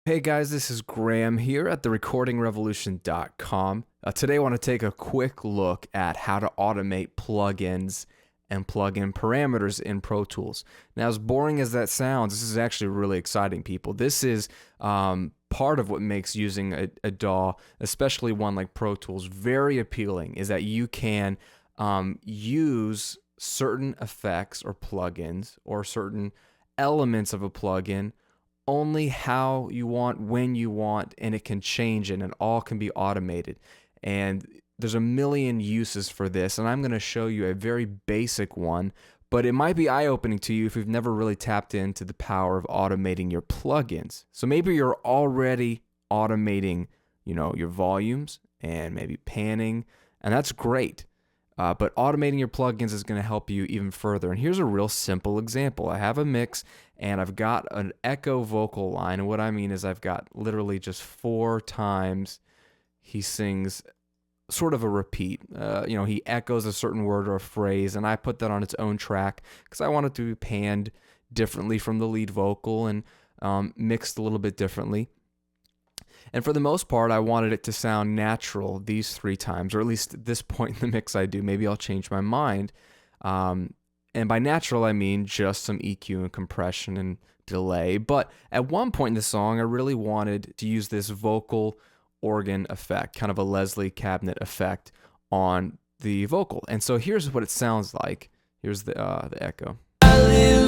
Hey guys, this is Graham here at therecordingrevolution.com. Today I want to take a quick look at how to automate plugins and plugin parameters in Pro Tools. Now, as boring as that sounds, this is actually really exciting, people. This is part of what makes using a DAW, especially one like Pro Tools, very appealing, is that you can use certain effects or plugins or certain elements of a plugin only how you want, when you want, and it can change and it all can be automated. And there's a million uses for this, and I'm going to show you a very basic one, but it might be eye-opening to you if you've never really tapped into the power of automating your plugins. So maybe you're already automating, your volumes and maybe panning, and that's great. But automating your plugins is going to help you even further. And here's a real simple example. I have a mix and I've got an echo vocal line. And what I mean is I've got literally just 4 times he sings sort of a repeat. He echoes a certain word or a phrase, and I put that on its own track because I want it to be panned differently from the lead vocal and mixed a little bit differently. And for the most part, I wanted it to sound natural these 3 times, or at least at this point in the mix I do. Maybe I'll change my mind. And by natural, I mean just some EQ and compression and delay. But at one point in the song, I really wanted to use this vocal organ effect, kind of a Leslie cabinet effect on the vocal. And so here's what it sounds like. Here's the echo. Hallelujah.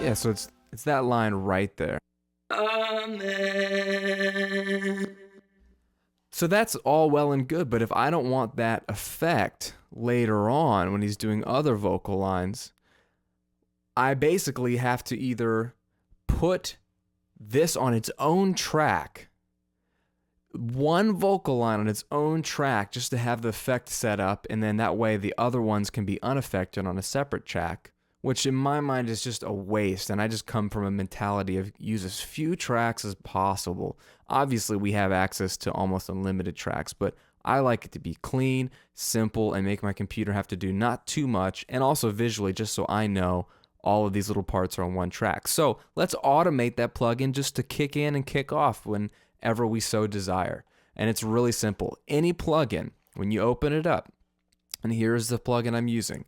Yeah, so it's that line right there. Amen. So that's all well and good, but if I don't want that effect later on when he's doing other vocal lines, I basically have to either put this on its own track, one vocal line on its own track, just to have the effect set up, and then that way the other ones can be unaffected on a separate track, which in my mind is just a waste. And I just come from a mentality of use as few tracks as possible. Obviously, we have access to almost unlimited tracks, but I like it to be clean, simple, and make my computer have to do not too much, and also visually, just so I know all of these little parts are on one track. So let's automate that plugin just to kick in and kick off whenever we so desire. And it's really simple. Any plugin, when you open it up, and here's the plugin I'm using,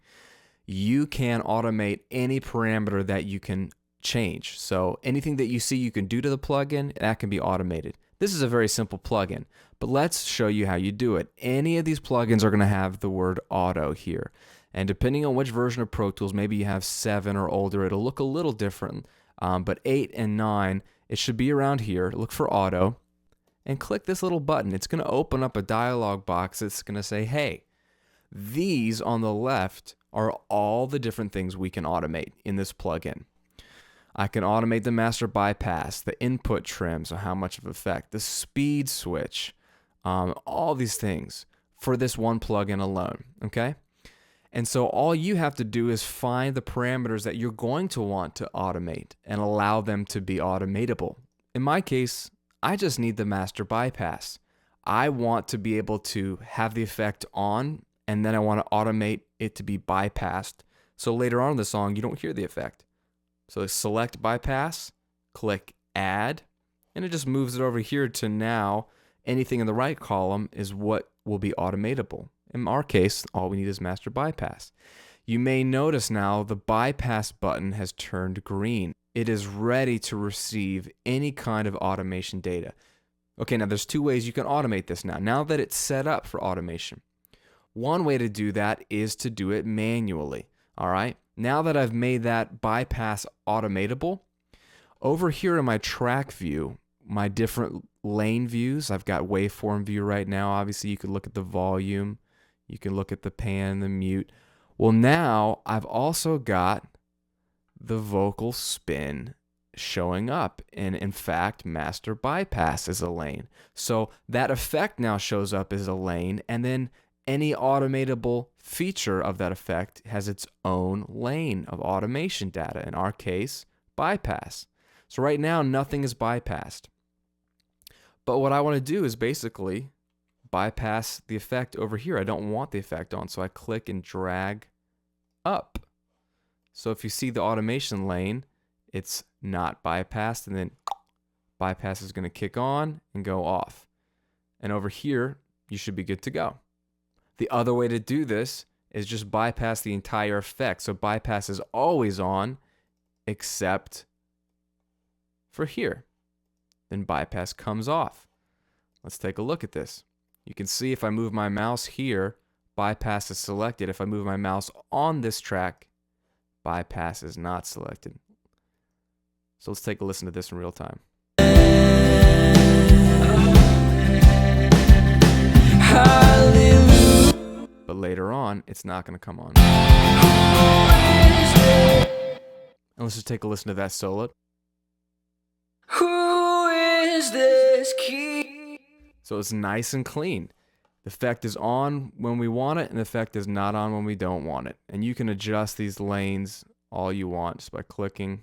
you can automate any parameter that you can change. So anything that you see you can do to the plugin, that can be automated. This is a very simple plugin, but let's show you how you do it. Any of these plugins are going to have the word auto here. And depending on which version of Pro Tools, maybe you have 7 or older, it'll look a little different. But 8 and 9, it should be around here. Look for auto and click this little button. It's going to open up a dialog box that's going to say, hey, these on the left are all the different things we can automate in this plugin. I can automate the master bypass, the input trim, so how much of effect, the speed switch, all these things for this one plugin alone, okay? And so all you have to do is find the parameters that you're going to want to automate and allow them to be automatable. In my case, I just need the master bypass. I want to be able to have the effect on, and then I want to automate it to be bypassed, so later on in the song you don't hear the effect. So select bypass, click add, and it just moves it over here to now anything in the right column is what will be automatable. In our case, all we need is master bypass. You may notice now the bypass button has turned green. It is ready to receive any kind of automation data. Okay, now there's 2 ways you can automate this now that it's set up for automation. One way to do that is to do it manually, all right? Now that I've made that bypass automatable, over here in my track view, my different lane views, I've got waveform view right now. Obviously, you could look at the volume, you can look at the pan, the mute. Well, now I've also got the vocal spin showing up, and in fact, master bypass is a lane. So that effect now shows up as a lane, and then any automatable feature of that effect has its own lane of automation data, in our case, bypass. So right now, nothing is bypassed. But what I want to do is basically bypass the effect over here. I don't want the effect on, so I click and drag up. So if you see the automation lane, it's not bypassed, and then bypass is going to kick on and go off. And over here, you should be good to go. The other way to do this is just bypass the entire effect. So bypass is always on, except for here. Then bypass comes off. Let's take a look at this. You can see if I move my mouse here, bypass is selected. If I move my mouse on this track, bypass is not selected. So let's take a listen to this in real time. But later on, it's not going to come on. And let's just take a listen to that solo. Who is this key? So it's nice and clean. The effect is on when we want it, and the effect is not on when we don't want it. And you can adjust these lanes all you want just by clicking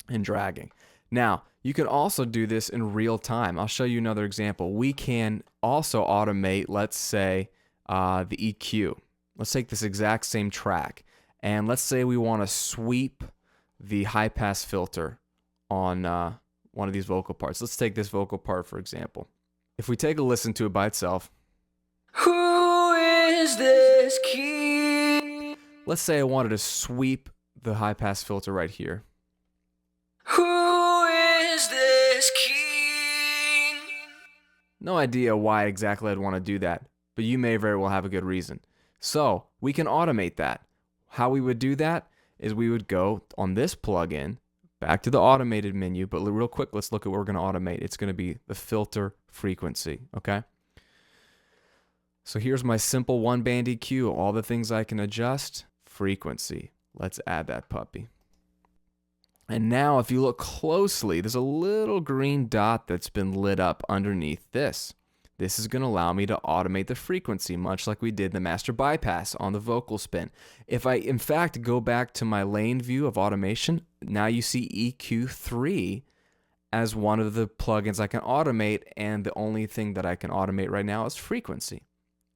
and dragging. Now, you can also do this in real time. I'll show you another example. We can also automate, let's say, the EQ. Let's take this exact same track, and let's say we want to sweep the high pass filter on one of these vocal parts. Let's take this vocal part, for example. If we take a listen to it by itself. Who is this key? Let's say I wanted to sweep the high pass filter right here. Who is this king? No idea why exactly I'd want to do that, but you may very well have a good reason. So we can automate that. How we would do that is we would go on this plugin, back to the automated menu, but real quick, let's look at what we're going to automate. It's going to be the filter frequency, okay? So here's my simple one-band EQ, all the things I can adjust, frequency. Let's add that puppy. And now if you look closely, there's a little green dot that's been lit up underneath this. This is going to allow me to automate the frequency, much like we did the master bypass on the vocal spin. If I, in fact, go back to my lane view of automation, now you see EQ3 as one of the plugins I can automate, and the only thing that I can automate right now is frequency.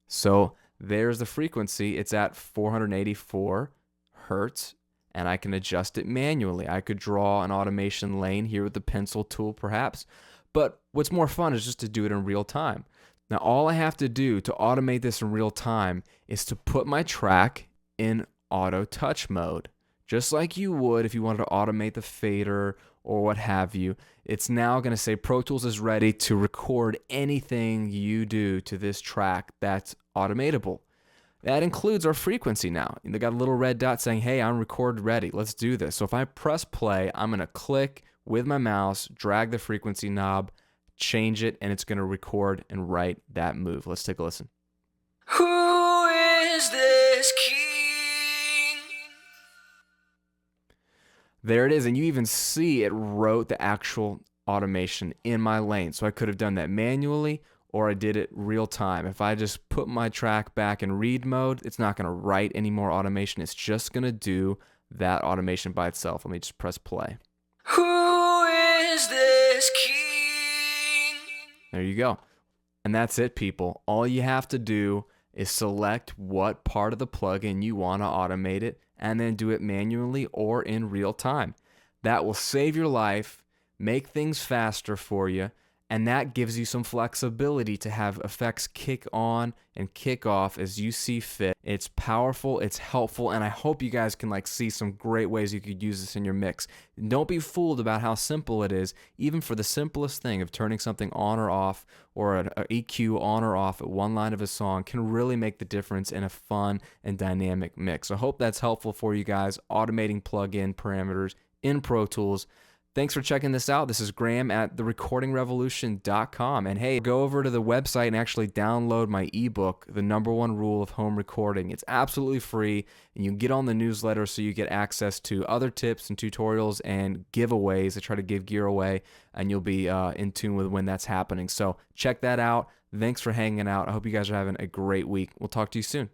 So there's the frequency. It's at 484 hertz, and I can adjust it manually. I could draw an automation lane here with the pencil tool, perhaps. But what's more fun is just to do it in real time. Now, all I have to do to automate this in real time is to put my track in auto touch mode, just like you would if you wanted to automate the fader or what have you. It's now going to say Pro Tools is ready to record anything you do to this track that's automatable. That includes our frequency now. They got a little red dot saying, hey, I'm record ready. Let's do this. So if I press play, I'm going to click with my mouse, drag the frequency knob, change it, and it's going to record and write that move. Let's take a listen. Who is this king? There it is, and you even see it wrote the actual automation in my lane. So I could have done that manually, or I did it real time. If I just put my track back in read mode, it's not going to write any more automation. It's just going to do that automation by itself. Let me just press play. Who is this king? There you go. And that's it, people. All you have to do is select what part of the plugin you want to automate it, and then do it manually or in real time. That will save your life, make things faster for you, and that gives you some flexibility to have effects kick on and kick off as you see fit. It's powerful, it's helpful, and I hope you guys can see some great ways you could use this in your mix. Don't be fooled about how simple it is. Even for the simplest thing of turning something on or off, or an EQ on or off at one line of a song, can really make the difference in a fun and dynamic mix. I hope that's helpful for you guys, automating plugin parameters in Pro Tools. Thanks for checking this out. This is Graham at therecordingrevolution.com. And hey, go over to the website and actually download my ebook, The Number One Rule of Home Recording. It's absolutely free, and you can get on the newsletter so you get access to other tips and tutorials and giveaways. I try to give gear away, and you'll be in tune with when that's happening. So check that out. Thanks for hanging out. I hope you guys are having a great week. We'll talk to you soon.